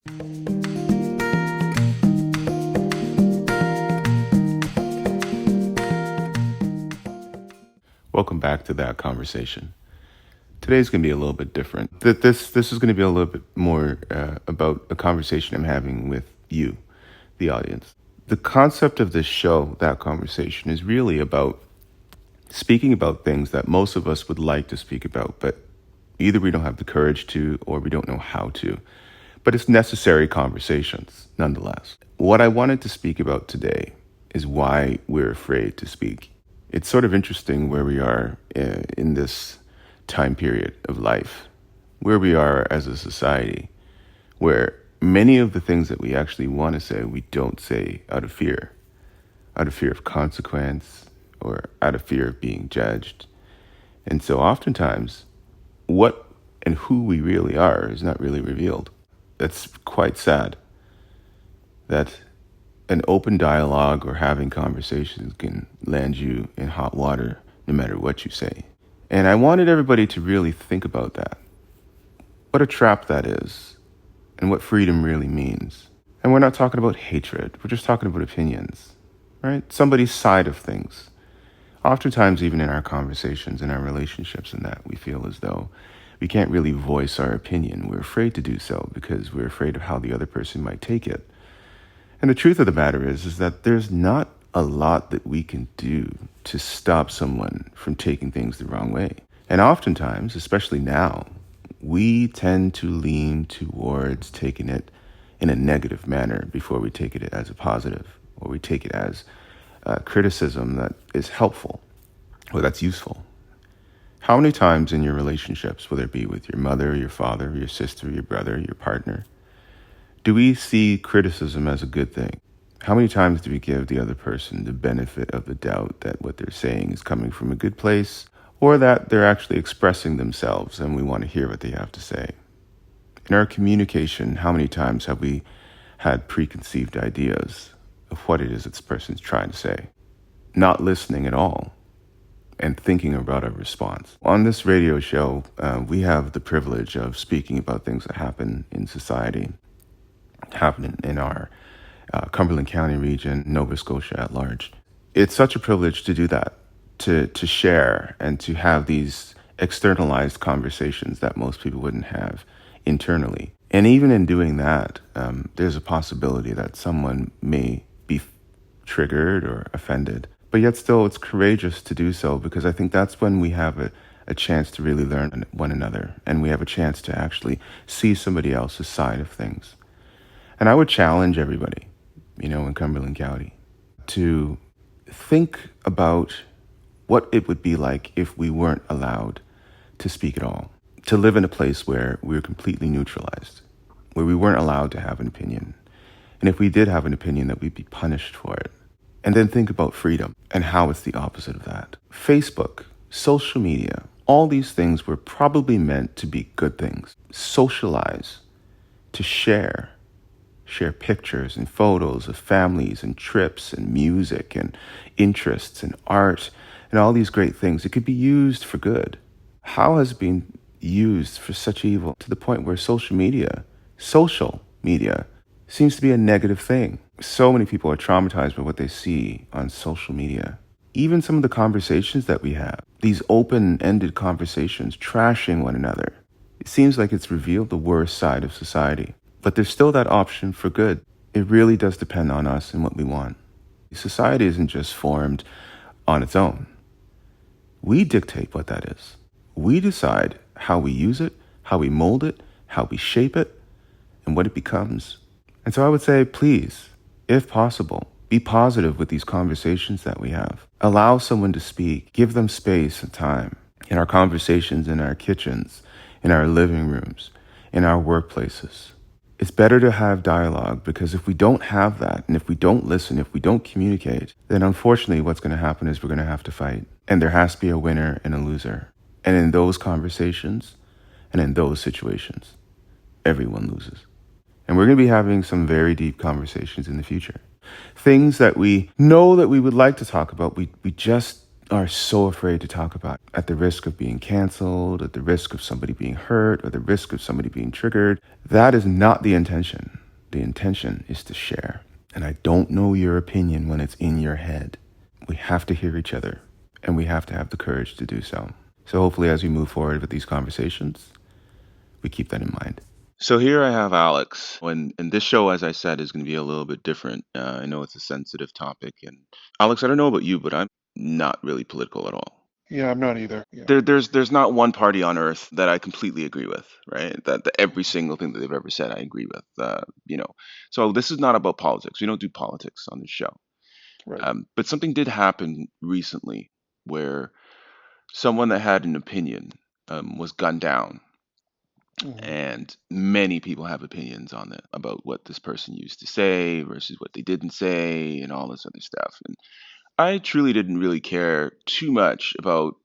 Welcome back to that conversation. Today's going to be a little bit different. This is going to be a little bit more about a conversation I'm having with you, the audience. The concept of this show, that conversation, is really about speaking about things that most of us would like to speak about, but either we don't have the courage to or we don't know how to. But it's necessary conversations, nonetheless. What I wanted to speak about today is why we're afraid to speak. It's sort of interesting where we are in this time period of life, where we are as a society, where many of the things that we actually want to say, we don't say out of fear of consequence or out of fear of being judged. And so oftentimes, what and who we really are is not really revealed. That's quite sad that an open dialogue or having conversations can land you in hot water no matter what you say. And I wanted everybody to really think about that. What a trap that is, and what freedom really means. And we're not talking about hatred, we're just talking about opinions, right? Somebody's side of things. Oftentimes, even in our conversations, in our relationships and that, we feel as though we can't really voice our opinion. We're afraid to do so because we're afraid of how the other person might take it. And the truth of the matter is that there's not a lot that we can do to stop someone from taking things the wrong way. And oftentimes, especially now, we tend to lean towards taking it in a negative manner before we take it as a positive, or we take it as criticism that is helpful or that's useful. How many times in your relationships, whether it be with your mother, your father, your sister, your brother, your partner, do we see criticism as a good thing? How many times do we give the other person the benefit of the doubt that what they're saying is coming from a good place, or that they're actually expressing themselves and we want to hear what they have to say? In our communication, how many times have we had preconceived ideas of what it is this person's trying to say, not listening at all, and thinking about our response? On this radio show, we have the privilege of speaking about things that happen in society, happening in our Cumberland County region, Nova Scotia at large. It's such a privilege to do that, to share and to have these externalized conversations that most people wouldn't have internally. And even in doing that, there's a possibility that someone may be triggered or offended. But yet still, it's courageous to do so, because I think that's when we have a chance to really learn one another, and we have a chance to actually see somebody else's side of things. And I would challenge everybody, in Cumberland County, to think about what it would be like if we weren't allowed to speak at all, to live in a place where we were completely neutralized, where we weren't allowed to have an opinion. And if we did have an opinion, that we'd be punished for it. And then think about freedom and how it's the opposite of that. Facebook, social media, all these things were probably meant to be good things. Socialize, to share pictures and photos of families and trips and music and interests and art and all these great things. It could be used for good. How has it been used for such evil to the point where social media seems to be a negative thing? So many people are traumatized by what they see on social media. Even some of the conversations that we have, these open-ended conversations, trashing one another, it seems like it's revealed the worst side of society. But there's still that option for good. It really does depend on us and what we want. Society isn't just formed on its own. We dictate what that is. We decide how we use it, how we mold it, how we shape it, and what it becomes. And so I would say, please, if possible, be positive with these conversations that we have. Allow someone to speak. Give them space and time. In our conversations, in our kitchens, in our living rooms, in our workplaces. It's better to have dialogue, because if we don't have that, and if we don't listen, if we don't communicate, then unfortunately what's going to happen is we're going to have to fight. And there has to be a winner and a loser. And in those conversations and in those situations, everyone loses. And we're going to be having some very deep conversations in the future. Things that we know that we would like to talk about, we just are so afraid to talk about at the risk of being canceled, at the risk of somebody being hurt, or the risk of somebody being triggered. That is not the intention. The intention is to share. And I don't know your opinion when it's in your head. We have to hear each other, and we have to have the courage to do so. So hopefully, as we move forward with these conversations, we keep that in mind. So here I have Alex. And this show, as I said, is going to be a little bit different. I know it's a sensitive topic. And Alex, I don't know about you, but I'm not really political at all. Yeah, I'm not either. Yeah. There's not one party on earth that I completely agree with, right? That every single thing that they've ever said I agree with. So this is not about politics. We don't do politics on this show. Right. But something did happen recently where someone that had an opinion was gunned down, Hmm. and many people have opinions on it about what this person used to say versus what they didn't say and all this other stuff. And I truly didn't really care too much about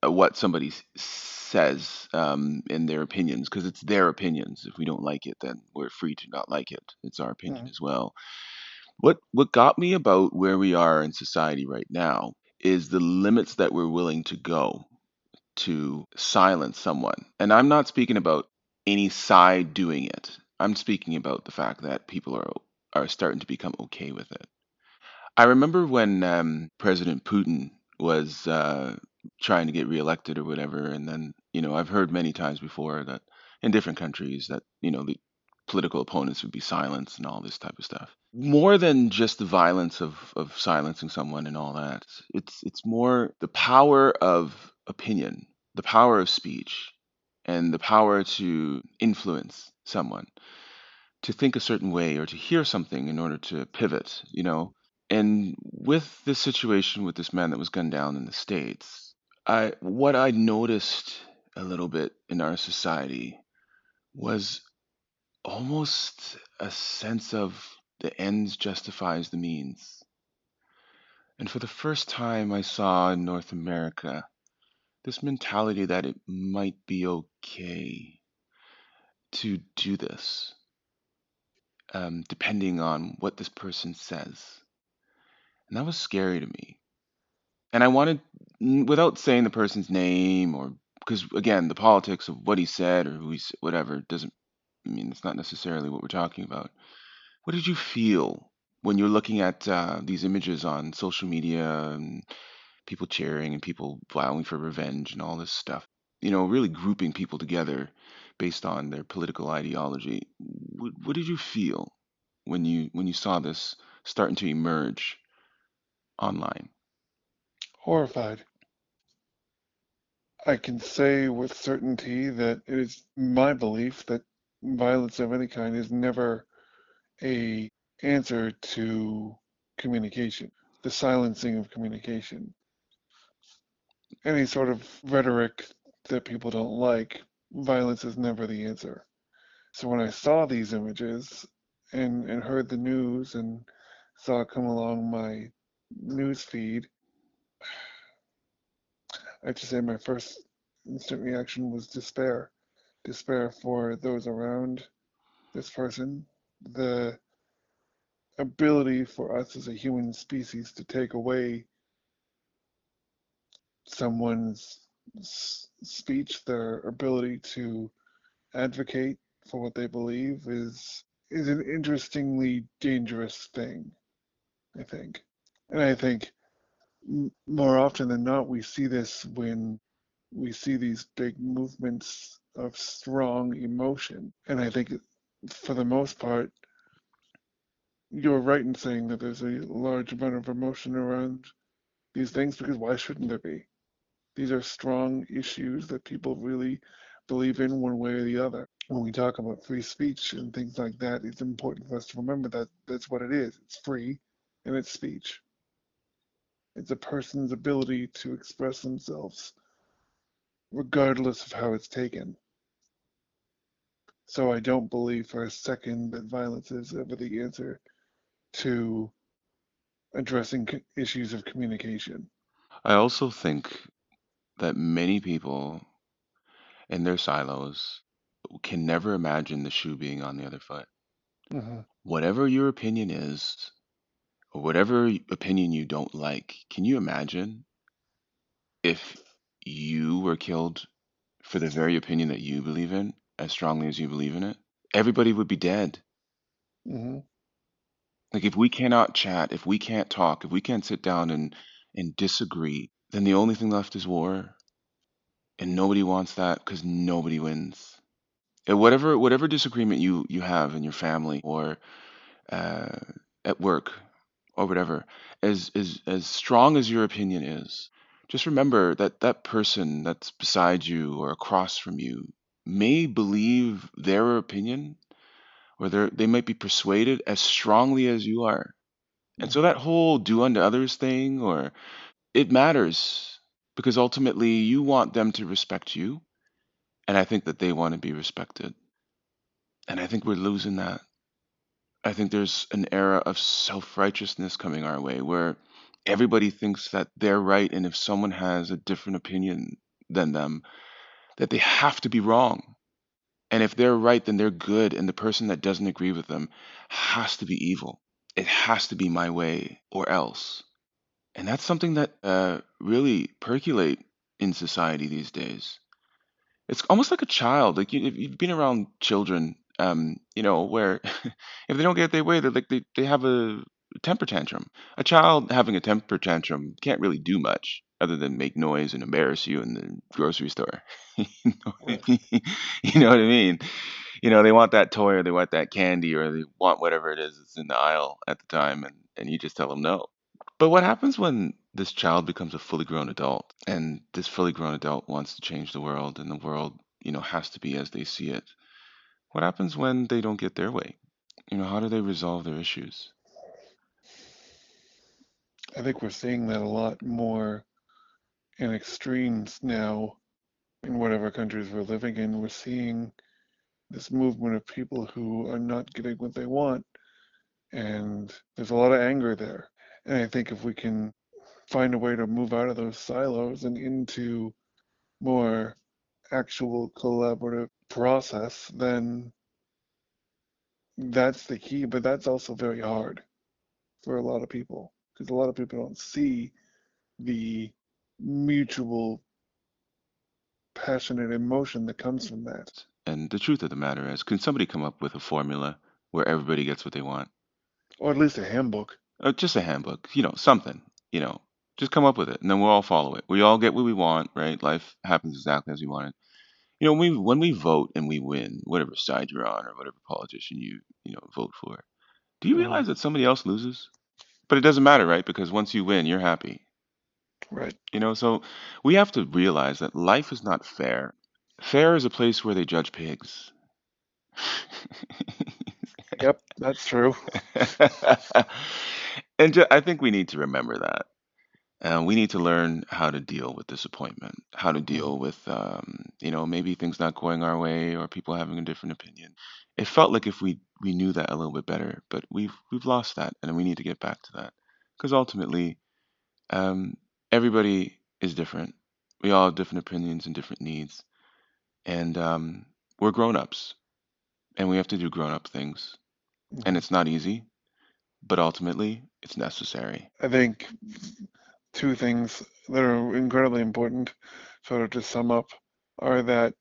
what somebody says in their opinions, because it's their opinions. If we don't like it, then we're free to not like it. It's our opinion Hmm. as well. What got me about where we are in society right now is the limits that we're willing to go to silence someone. And I'm not speaking about any side doing it. I'm speaking about the fact that people are starting to become okay with it. I remember when President Putin was trying to get reelected or whatever, and then I've heard many times before that in different countries that the political opponents would be silenced and all this type of stuff. More than just the violence of silencing someone and all that, it's more the power of opinion, the power of speech, and the power to influence someone to think a certain way or to hear something in order to pivot. And with this situation with this man that was gunned down in the States, I noticed a little bit in our society was almost a sense of the ends justifies the means. And for the first time I saw in North America this mentality that it might be okay to do this, depending on what this person says. And that was scary to me. And I wanted, without saying the person's name, or because again, the politics of what he said or whatever doesn't, I mean, it's not necessarily what we're talking about. What did you feel when you're looking at these images on social media and people cheering and people vowing for revenge and all this stuff? Really grouping people together based on their political ideology. What did you feel when you saw this starting to emerge online? Horrified. I can say with certainty that it is my belief that violence of any kind is never a answer to communication, the silencing of communication. Any sort of rhetoric that people don't like, violence is never the answer. So when I saw these images and heard the news and saw it come along my news feed, I have to say my first instant reaction was despair. Despair for those around this person, the ability for us as a human species to take away someone's speech, their ability to advocate for what they believe is an interestingly dangerous thing, I think. And I think more often than not, we see this when we see these big movements of strong emotion. And I think for the most part, you're right in saying that there's a large amount of emotion around these things because why shouldn't there be? These are strong issues that people really believe in one way or the other. When we talk about free speech and things like that, it's important for us to remember that that's what it is. It's free and it's speech. It's a person's ability to express themselves regardless of how it's taken. So I don't believe for a second that violence is ever the answer to addressing issues of communication. I also think that many people in their silos can never imagine the shoe being on the other foot. Hmm. Whatever your opinion is, or whatever opinion you don't like, can you imagine? If you were killed for the very opinion that you believe in, as strongly as you believe in it, everybody would be dead. Hmm. Like if we cannot chat, if we can't talk, if we can't sit down and disagree, then the only thing left is war. And nobody wants that because nobody wins. Whatever disagreement you have in your family or uh, at work or whatever, as strong as your opinion is, just remember that that person that's beside you or across from you may believe their opinion or they might be persuaded as strongly as you are. And so Hmm. that whole do unto others thing, or it matters because ultimately you want them to respect you. And I think that they want to be respected. And I think we're losing that. I think there's an era of self righteousness coming our way where everybody thinks that they're right. And if someone has a different opinion than them, that they have to be wrong. And if they're right, then they're good. And the person that doesn't agree with them has to be evil. It has to be my way or else. And that's something that really percolate in society these days. It's almost like a child. Like if you've been around children, where if they don't get their way, they have a temper tantrum. A child having a temper tantrum can't really do much other than make noise and embarrass you in the grocery store. You know what I Right. mean? You know what I mean? They want that toy or they want that candy or they want whatever it is that's in the aisle at the time, and you just tell them no. But what happens when this child becomes a fully grown adult and this fully grown adult wants to change the world and the world, has to be as they see it? What happens when they don't get their way? How do they resolve their issues? I think we're seeing that a lot more in extremes now in whatever countries we're living in. We're seeing this movement of people who are not getting what they want, and there's a lot of anger there. And I think if we can find a way to move out of those silos and into more actual collaborative process, then that's the key. But that's also very hard for a lot of people because a lot of people don't see the mutual passionate emotion that comes from that, And the truth of the matter is, can somebody come up with a formula where everybody gets what they want? or at least a handbook. Just a handbook, something, you know, just come up with it and then we'll all follow it. We all get what we want, right? Life happens exactly as we want it. When we vote and we win, whatever side you're on or whatever politician you vote for, do you Hmm. realize that somebody else loses? But it doesn't matter, right? Because once you win, you're happy. Right. So we have to realize that life is not fair. Fair is a place where they judge pigs. Yep, that's true. I think we need to remember that. We need to learn how to deal with disappointment, how to Hmm. deal with, maybe things not going our way or people having a different opinion. It felt like if we knew that a little bit better, but we've lost that, and we need to get back to that because ultimately, um, everybody is different. We all have different opinions and different needs, and we're grown-ups, and we have to do grown-up things, and Hmm. it's not easy, but ultimately, it's necessary. I think two things that are incredibly important, sort of to sum up, are that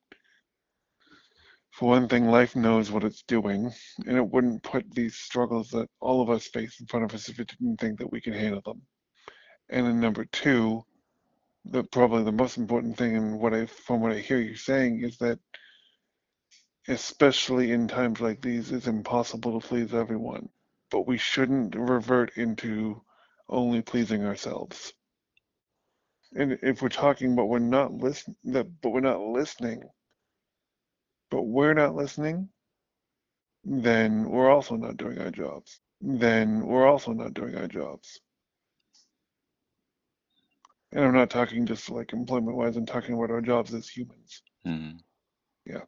for one thing, life knows what it's doing, and it wouldn't put these struggles that all of us face in front of us if it didn't think that we can handle them. And then number two, probably the most important thing, and from what I hear you saying, is that especially in times like these, it's impossible to please everyone. But we shouldn't revert into only pleasing ourselves. And if we're talking but we're not listening, but we're not listening, then we're also not doing our jobs. Then we're also not doing our jobs. And I'm not talking just like employment wise, I'm talking about our jobs as humans. Mhm. Yeah.